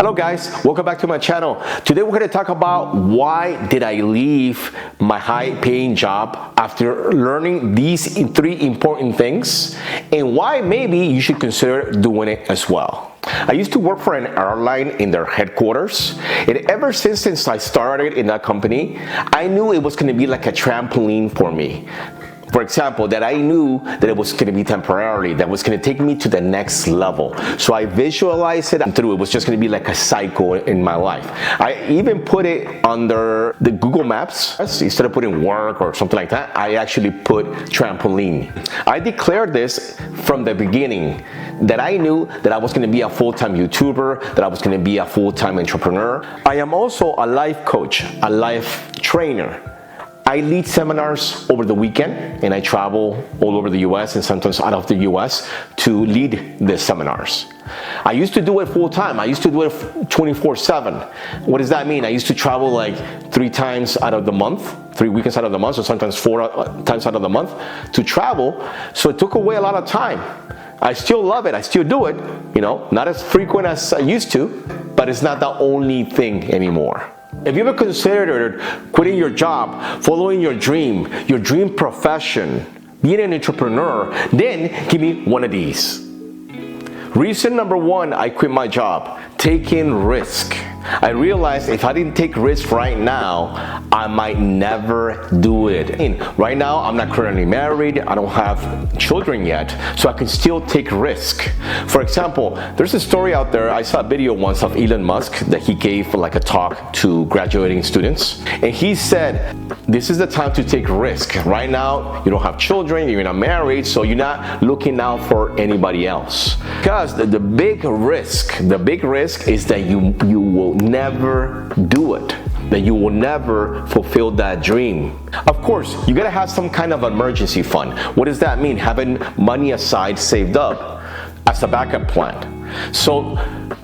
Hello guys, welcome back to my channel. Today we're going to talk about why did I leave my high-paying job after learning these three important things and why maybe you should consider doing it as well. I used to work for an airline in their headquarters, and ever since I started in that company, I knew it was going to be like a trampoline for me. For example, that I knew that it was going to be temporary, that was going to take me to the next level. So I visualized it through. It was just going to be like a cycle in my life. I even put it under the Google Maps. Instead of putting work or something like that, I actually put trampoline. I declared this from the beginning, that I knew that I was going to be a full-time YouTuber, that I was going to be a full-time entrepreneur. I am also a life coach, a life trainer. I lead seminars over the weekend and I travel all over the US and sometimes out of the US to lead the seminars. I used to do it full time. I used to do it 24/7. What does that mean? I used to travel like 3 times out of the month, 3 weekends out of the month, or sometimes 4 times out of the month to travel. So it took away a lot of time. I still love it. I still do it, not as frequent as I used to, but it's not the only thing anymore. If you ever considered quitting your job, following your dream profession, being an entrepreneur, then give me one of these. Reason number 1, I quit my job, taking risk. I realized if I didn't take risks right now, I might never do it. Right now, I'm not currently married. I don't have children yet, so I can still take risk. For example, there's a story out there. I saw a video once of Elon Musk that he gave like a talk to graduating students. And he said, this is the time to take risk. Right now, you don't have children, you're not married, so you're not looking out for anybody else. Because the big risk is that you will never do it, that you will never fulfill that dream. Of course, you gotta have some kind of emergency fund. What does that mean? Having money aside saved up as a backup plan. So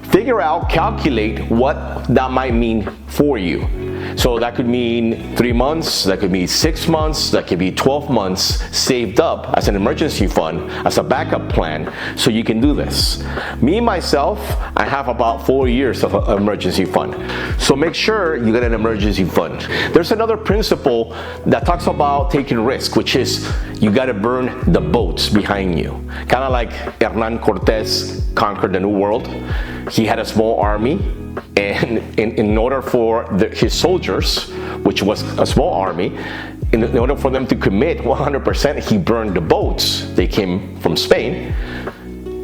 figure out, calculate what that might mean for you. So that could mean 3 months, that could be 6 months, that could be 12 months saved up as an emergency fund, as a backup plan, so you can do this. Me, myself, I have about 4 years of an emergency fund. So make sure you get an emergency fund. There's another principle that talks about taking risk, which is you gotta burn the boats behind you. Kind of like Hernán Cortés conquered the New World. He had a small army, and in order for his soldiers, which was a small army, in order for them to commit 100%, he burned the boats. They came from Spain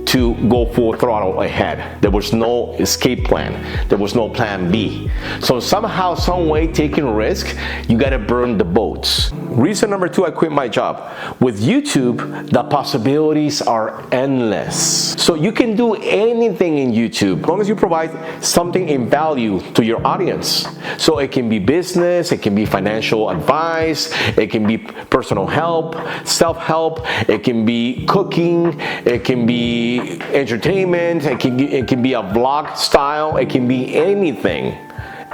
to go full throttle ahead. There was no escape plan. There was no plan B. So somehow, some way, taking risk, you gotta burn the boats. Reason number 2, I quit my job. With YouTube, the possibilities are endless. So you can do anything in YouTube, as long as you provide something in value to your audience. So it can be business, it can be financial advice, it can be personal help, self-help, it can be cooking, it can be entertainment, it can be a vlog style, it can be anything.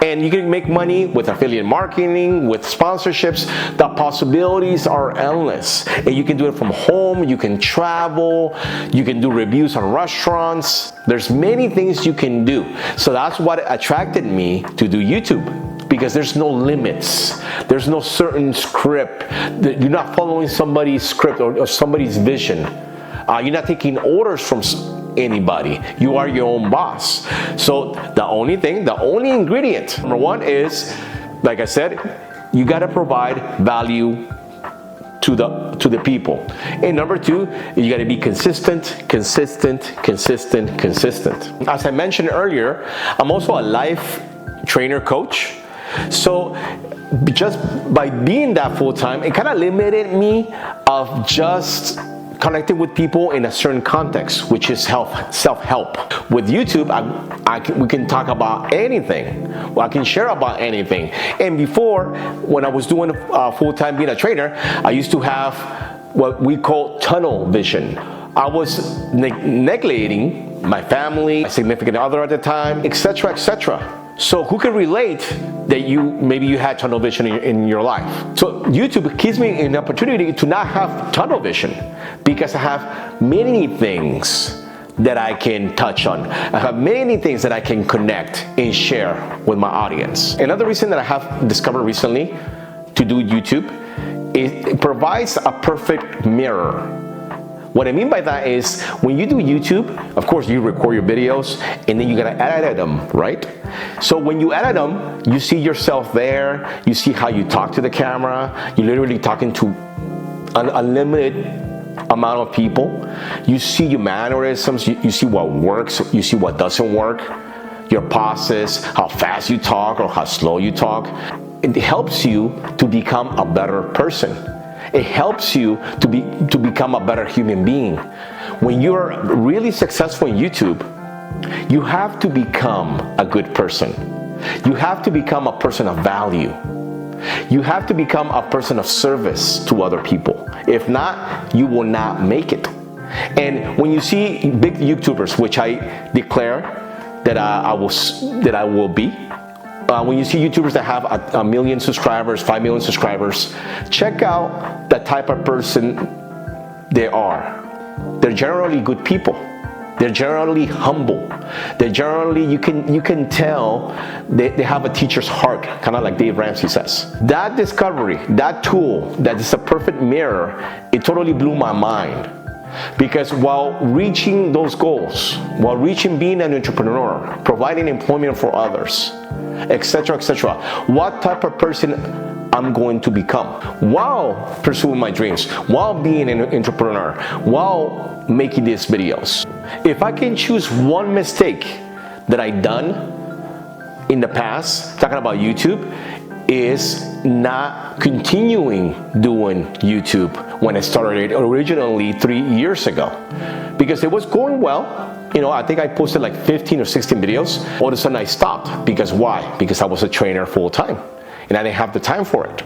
And you can make money with affiliate marketing, with sponsorships. The possibilities are endless. And you can do it from home, you can travel, you can do reviews on restaurants. There's many things you can do. So that's what attracted me to do YouTube. Because there's no limits. There's no certain script. You're not following somebody's script or somebody's vision. You're not taking orders from anybody. You are your own boss. So the only ingredient, number 1 is, like I said, you gotta provide value to the people. And number 2, you gotta be consistent. As I mentioned earlier, I'm also a life trainer coach. So just by being that full time, it kind of limited me of just connecting with people in a certain context, which is self-help. With YouTube, we can talk about anything. Well, I can share about anything. And before, when I was doing full-time being a trainer, I used to have what we call tunnel vision. I was neglecting my family, my significant other at the time, etc., etc. So who can relate that maybe you had tunnel vision in your life? So YouTube gives me an opportunity to not have tunnel vision because I have many things that I can touch on. I have many things that I can connect and share with my audience. Another reason that I have discovered recently to do YouTube is it provides a perfect mirror. What I mean by that is when you do YouTube, of course you record your videos and then you gotta edit them, right? So when you edit them, you see yourself there, you see how you talk to the camera, you're literally talking to an unlimited amount of people. You see your mannerisms, you see what works, you see what doesn't work, your pauses, how fast you talk or how slow you talk. It helps you to become a better person. It helps you to become a better human being. When you're really successful in YouTube, you have to become a good person. You have to become a person of value. You have to become a person of service to other people. If not, you will not make it. And when you see big YouTubers, which I declare that I will be, when you see YouTubers that have a million subscribers, 5 million subscribers, check out the type of person they are. They're generally good people. They're generally humble. They're generally, you can tell they have a teacher's heart, kind of like Dave Ramsey says. That discovery, that tool, that is a perfect mirror, it totally blew my mind. Because while reaching those goals, while reaching being an entrepreneur, providing employment for others, etc., what type of person I'm going to become while pursuing my dreams, while being an entrepreneur, while making these videos. If I can choose one mistake that I've done in the past, talking about YouTube, is not continuing doing YouTube when I started originally 3 years ago. Because it was going well. You know, I think I posted like 15 or 16 videos. All of a sudden I stopped. Because why? Because I was a trainer full time. And I didn't have the time for it.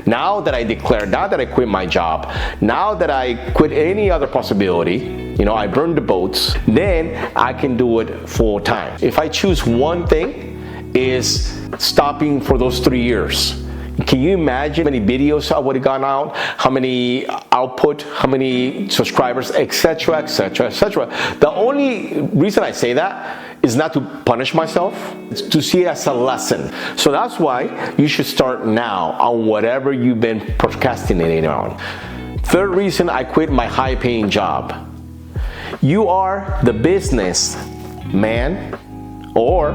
Now that I declared, now that I quit my job, now that I quit any other possibility, you know, I burned the boats, then I can do it full time. If I choose one thing, is stopping for those 3 years. Can you imagine how many videos I would have gone out, how many output, how many subscribers, etc., etc., etc. The only reason I say that is not to punish myself, it's to see it as a lesson. So that's why you should start now on whatever you've been procrastinating on. Third reason I quit my high-paying job. You are the business man, or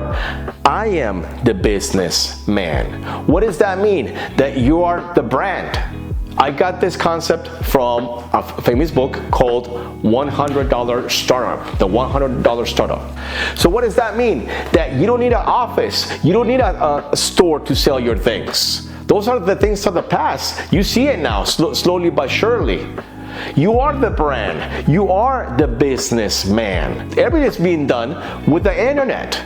I am the businessman. What does that mean? That you are the brand. I got this concept from a famous book called $100 Startup, the $100 Startup. So what does that mean? That you don't need an office, you don't need a store to sell your things. Those are the things of the past. You see it now, slowly but surely. You are the brand. You are the businessman. Everything's being done with the internet,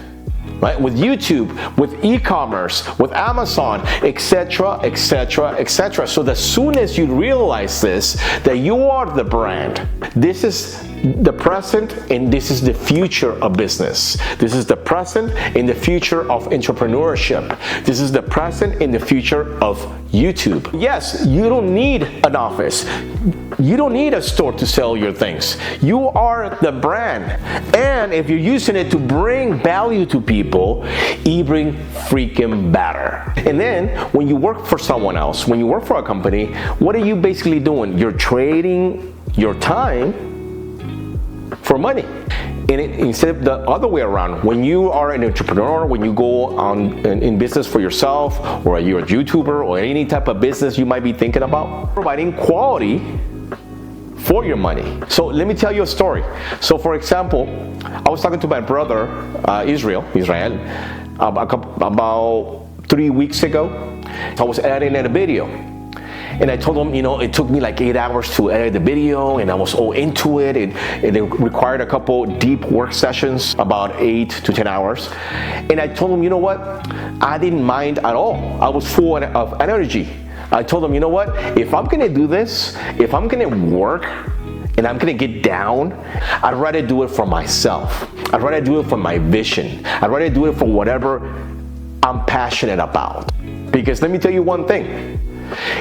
right? With YouTube, with e-commerce, with Amazon, etc., etc., etc. So the soon as you realize this, that you are the brand, this is the present and this is the future of business. This is the present and the future of entrepreneurship. This is the present and the future of YouTube. Yes, you don't need an office. You don't need a store to sell your things. You are the brand. And if you're using it to bring value to people, even freaking better. And then when you work for someone else, when you work for a company, what are you basically doing? You're trading your time for money. And instead of the other way around, when you are an entrepreneur, when you go on in business for yourself, or you're a YouTuber, or any type of business you might be thinking about, providing quality for your money. So let me tell you a story. So for example, I was talking to my brother, Israel, about 3 weeks ago. I was editing a video. And I told him, you know, it took me like 8 hours to edit the video, and I was all into it. And it required a couple deep work sessions, about 8 to 10 hours. And I told him, you know what? I didn't mind at all. I was full of energy. I told him, you know what? If I'm gonna do this, if I'm gonna work, and I'm gonna get down, I'd rather do it for myself. I'd rather do it for my vision. I'd rather do it for whatever I'm passionate about. Because let me tell you one thing.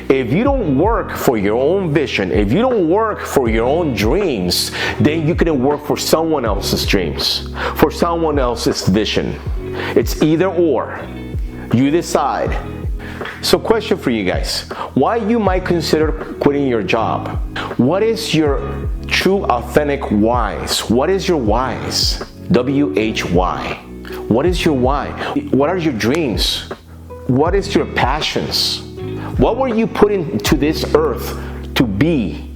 If you don't work for your own vision, if you don't work for your own dreams, then you can work for someone else's dreams, for someone else's vision. It's either or. You decide. So question for you guys, why you might consider quitting your job? What is your true authentic whys? What is your whys? W-H-Y. What is your why? What are your dreams? What is your passions? What were you put into this earth to be,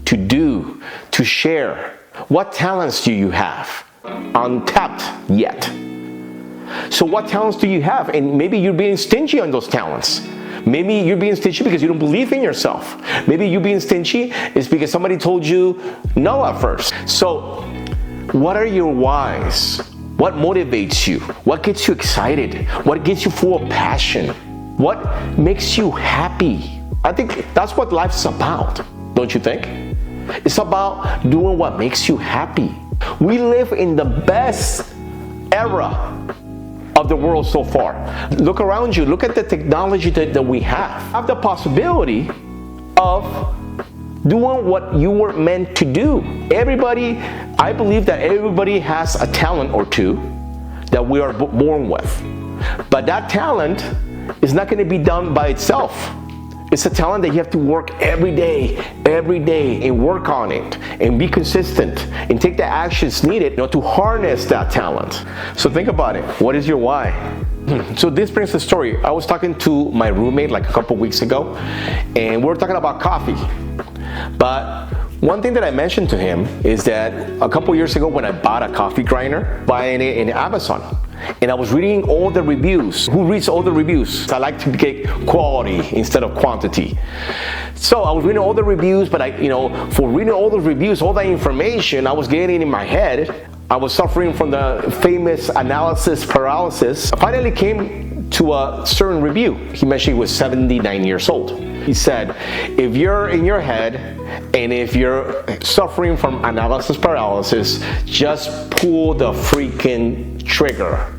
to do, to share? What talents do you have? Untapped yet. So what talents do you have? And maybe you're being stingy on those talents. Maybe you're being stingy because you don't believe in yourself. Maybe you being stingy is because somebody told you no at first. So what are your whys? What motivates you? What gets you excited? What gets you full of passion? What makes you happy? I think that's what life's about, don't you think? It's about doing what makes you happy. We live in the best era of the world so far. Look around you, look at the technology that we have the possibility of doing what you were meant to do. Everybody, I believe that everybody has a talent or two that we are born with. But that talent is not going to be done by itself. It's a talent that you have to work every day, and work on it, and be consistent, and take the actions needed, to harness that talent. So think about it. What is your why? So this brings the story. I was talking to my roommate like a couple weeks ago, and we were talking about coffee. But one thing that I mentioned to him is that a couple years ago when I bought a coffee grinder, buying it in Amazon, and I was reading all the reviews. Who reads all the reviews? I like to get quality instead of quantity. So I was reading all the reviews, but for reading all those reviews, all that information, I was getting in my head. I was suffering from the famous analysis paralysis. I finally came to a certain review. He mentioned he was 79 years old. He said, if you're in your head and if you're suffering from analysis paralysis, just pull the freaking trigger.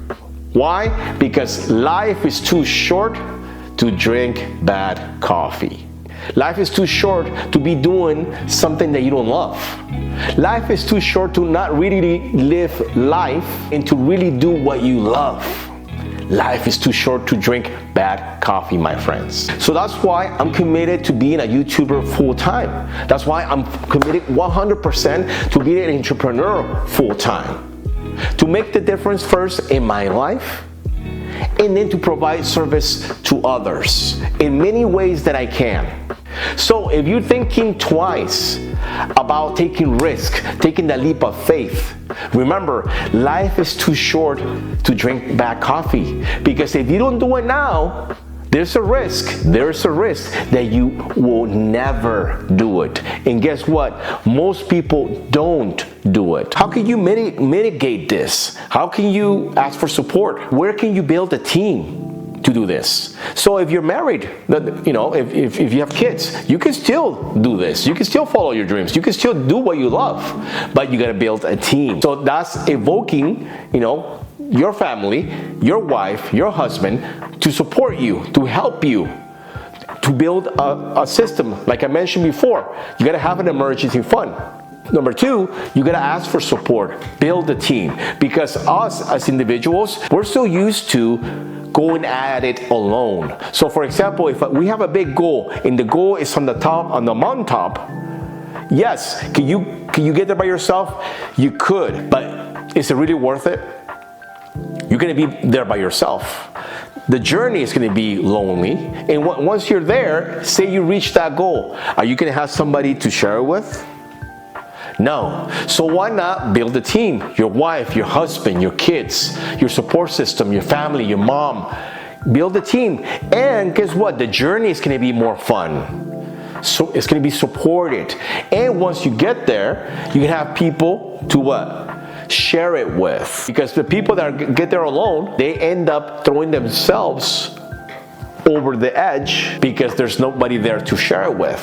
Why? Because life is too short to drink bad coffee. Life is too short to be doing something that you don't love. Life is too short to not really live life and to really do what you love. Life is too short to drink bad coffee, my friends. So that's why I'm committed to being a YouTuber full time. That's why I'm committed 100% to being an entrepreneur full time. To make the difference first in my life, and then to provide service to others in many ways that I can. So if you're thinking twice about taking risk, taking that leap of faith, remember, life is too short to drink bad coffee. Because if you don't do it now, there's a risk that you will never do it. And guess what? Most people don't do it. How can you mitigate this? How can you ask for support? Where can you build a team to do this? So if you're married, if you have kids, you can still do this. You can still follow your dreams. You can still do what you love, but you got to build a team. So that's evoking, your family, your wife, your husband to support you, to help you, to build a system. Like I mentioned before, you got to have an emergency fund. Number two, you got to ask for support, build a team, because us as individuals, we're so used to going at it alone. So for example, if we have a big goal and the goal is on the mountaintop, yes, can you get there by yourself? You could, but is it really worth it? You're going to be there by yourself. The journey is going to be lonely, and once you're there, say you reach that goal, are you going to have somebody to share it with? No. So why not build a team? Your wife, your husband, your kids, your support system, your family, your mom. Build a team. And guess what? The journey is going to be more fun. So it's going to be supported. And once you get there, you can have people to what? Share it with. Because the people that get there alone, they end up throwing themselves over the edge because there's nobody there to share it with.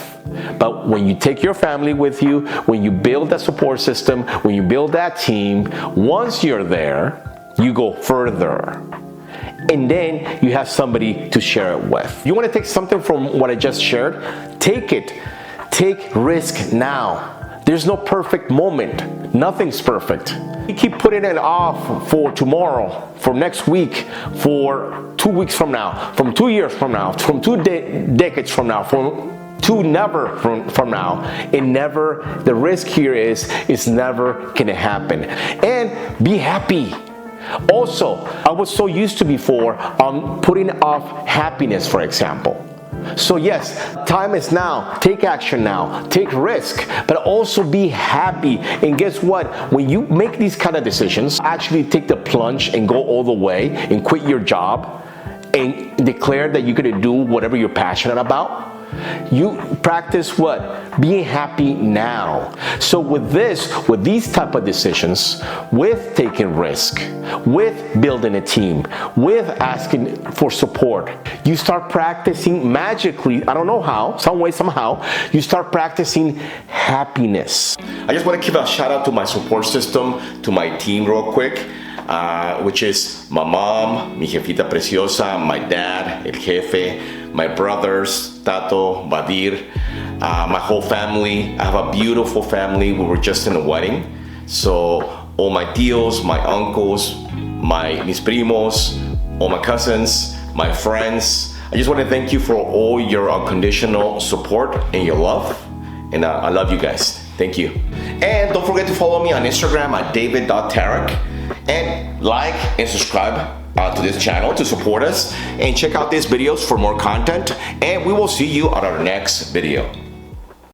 But when you take your family with you, when you build that support system, when you build that team, once you're there, you go further. and then you have somebody to share it with. You want to take something from what I just shared? Take it. Take risk now. There's no perfect moment. Nothing's perfect. You keep putting it off for tomorrow, for next week, for 2 weeks from now, from 2 years from now, from two decades from now, from never from now. The risk here is it's never gonna happen. And be happy. Also, I was so used to before putting off happiness, for example. So yes, time is now. Take action now. Take risk, but also be happy. And guess what? When you make these kind of decisions, actually take the plunge and go all the way and quit your job and declare that you're gonna do whatever you're passionate about. You practice what? Being happy now. So with these type of decisions, with taking risk, with building a team, with asking for support, you start practicing magically, I don't know how, some way, somehow, you start practicing happiness. I just want to give a shout out to my support system, to my team real quick, which is my mom, mi jefita preciosa, my dad, el jefe, my brothers, Tato, Badir, my whole family. I have a beautiful family. We were just in a wedding. So all my tios, my uncles, mis primos, all my cousins, my friends. I just want to thank you for all your unconditional support and your love. And I love you guys. Thank you. And don't forget to follow me on Instagram at david.delareyna. And like and subscribe to this channel to support us, and check out these videos for more content, and we will see you on our next video.